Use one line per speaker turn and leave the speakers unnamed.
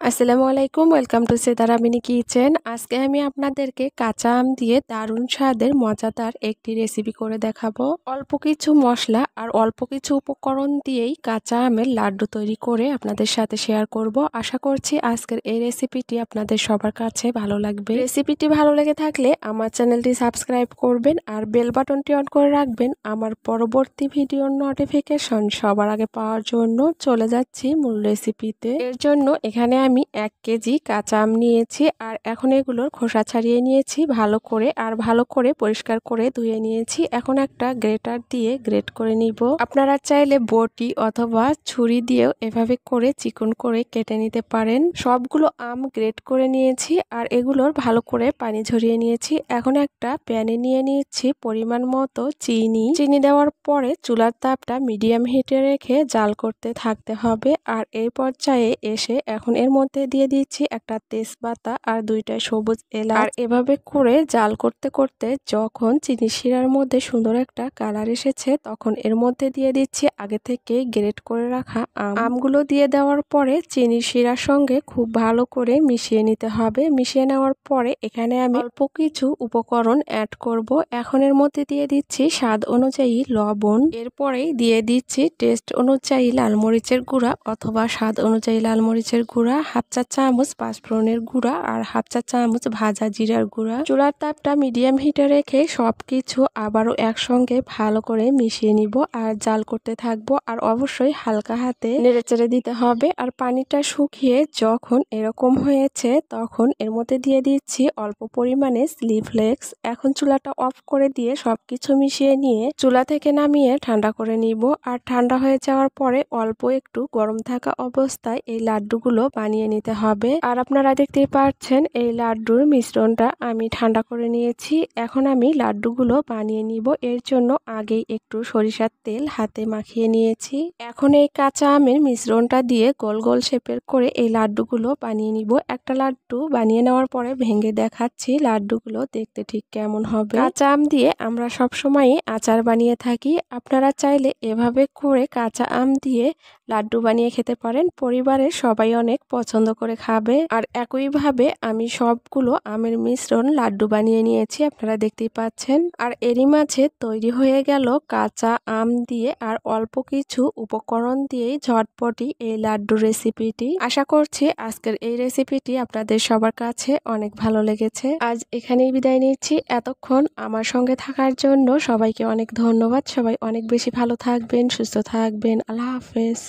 আসসালামু আলাইকুম, welcome to Sitara mini kitchen. আজকে আমি আপনাদেরকে কাঁচা আম দিয়ে দারুণ স্বাদের মজাদার একটি রেসিপি করে দেখাবো। অল্প কিছু মশলা আর অল্প কিছু উপকরণ দিয়েই কাঁচা আমের লাড্ডু তৈরি করে আপনাদের সাথে শেয়ার করব। আশা করছি আজকের এই রেসিপিটি আপনাদের সবার কাছে ভালো লাগবে। রেসিপিটি ভালো লেগে থাকলে আমার চ্যানেলটি সাবস্ক্রাইব করবেন আর বেল বাটনটি অন করে রাখবেন আমার পরবর্তী ভিডিওর নোটিফিকেশন সবার আগে পাওয়ার জন্য। চলে যাচ্ছি মূল রেসিপিতে। এর জন্য এখানে আমি 1 কেজি কাঁচা আম নিয়েছি আর এখন এগুলোর খোসা ছাড়িয়ে নিয়েছি ভালো করে, আর ভালো করে পরিষ্কার করে ধুয়ে নিয়েছি। এখন একটা গ্রেটার দিয়ে গ্রেট করে নিব। আপনারা চাইলে বটি অথবা ছুরি দিয়েও এভাবে করে চিকন করে কেটে নিতে পারেন। সবগুলো আম গ্রেট করে নিয়েছি আর এগুলোর ভালো করে পানি ঝরিয়ে নিয়েছি। এখন একটা প্যানে নিয়ে নিচ্ছি পরিমাণ মতো চিনি দেওয়ার পরে চুলার তাপটা মিডিয়াম হিটে রেখে জাল করতে থাকতে হবে। আর এই পর্যায়ে এসে এখন এর মধ্যে দিয়ে দিচ্ছি একটা তেজপাতা আর 2টা সবুজ এলাচ। আর এভাবে করে জাল করতে করতে যখন চিনি শিরার মধ্যে সুন্দর একটা কালার এসেছে তখন এর মধ্যে দিয়ে দিচ্ছি আগে থেকে গ্রেট করে রাখা আমগুলো দিয়ে দেওয়ার পরে চিনি শিরার সঙ্গে খুব ভালো করে মিশিয়ে নিতে হবে। মিশিয়ে নেওয়ার পরে এখানে আমি অল্প কিছু উপকরণ অ্যাড করব। এখন এর মধ্যে দিয়ে দিচ্ছি স্বাদ অনুযায়ী লবণ, এরপরেই দিয়ে দিচ্ছি টেস্ট অনুযায়ী লাল মরিচের গুঁড়া অথবা স্বাদ অনুযায়ী লাল মরিচের গুঁড়া, 1/2 চা চামচ পাঁচফোড়নের গুঁড়া আর 1/2 চা চামচ ভাজা জিরার গুঁড়া। চুলার তাপটা মিডিয়াম হিটে রেখে সবকিছু আবারও একসঙ্গে ভালো করে মিশিয়ে নিব আর জাল করতে থাকবো। আর অবশ্যই হালকা হাতে নেড়েচেড়ে দিতে হবে। আর পানিটা শুকিয়ে যখন এরকম হয়েছে তখন এর মধ্যে দিয়ে দিচ্ছি অল্প পরিমাণে চিলি ফ্লেক্স। এখন চুলাটা অফ করে দিয়ে সবকিছু মিশিয়ে নিয়ে চুলা থেকে নামিয়ে ঠান্ডা করে নিব। আর ঠান্ডা হয়ে যাওয়ার পরে অল্প একটু গরম থাকা অবস্থায় এই লাড্ডুগুলো বানিয়ে নিতে হবে। আর আপনারা দেখতেই পাচ্ছেন এই লাড্ডুর মিশ্রণটা আমি ঠান্ডা করে নিয়েছি। এখন আমি লাড্ডুগুলো বানিয়ে নিব। এর জন্য আগেই একটু সরিষার তেল হাতে মাখিয়ে নিয়েছি। এখন এই কাঁচা আমের মিশ্রণটা দিয়ে গোল গোল শেপের করে এই লাড্ডুগুলো বানিয়ে নিব। একটা লাড্ডু বানিয়ে নেওয়ার পরে ভেঙে দেখাচ্ছি লাড্ডুগুলো দেখতে ঠিক কেমন হবে। কাঁচা আম দিয়ে আমরা সবসময়ই আচার বানিয়ে থাকি। আপনারা চাইলে এভাবে করে কাঁচা আম দিয়ে লাড্ডু বানিয়ে খেতে পারেন। পরিবারের সবাই অনেক পছন্দ করে খাবে। আর একইভাবে আমি সবগুলো আমের মিশ্রণ লাড্ডু বানিয়ে নিয়েছি, আপনারা দেখতেই পাচ্ছেন। আর এরই মাঝে তৈরি হয়ে গেল কাঁচা আম দিয়ে আর অল্প কিছু উপকরণ দিয়েই ঝটপটি এই লাড্ডু রেসিপিটি। আশা করছি আজকের এই রেসিপিটি আপনাদের সবার কাছে অনেক ভালো লেগেছে। আজ এখানেই বিদায় নিচ্ছি। এতক্ষণ আমার সঙ্গে থাকার জন্য সবাইকে অনেক ধন্যবাদ। সবাই অনেক বেশি ভালো থাকবেন, সুস্থ থাকবেন। আল্লাহ হাফেজ।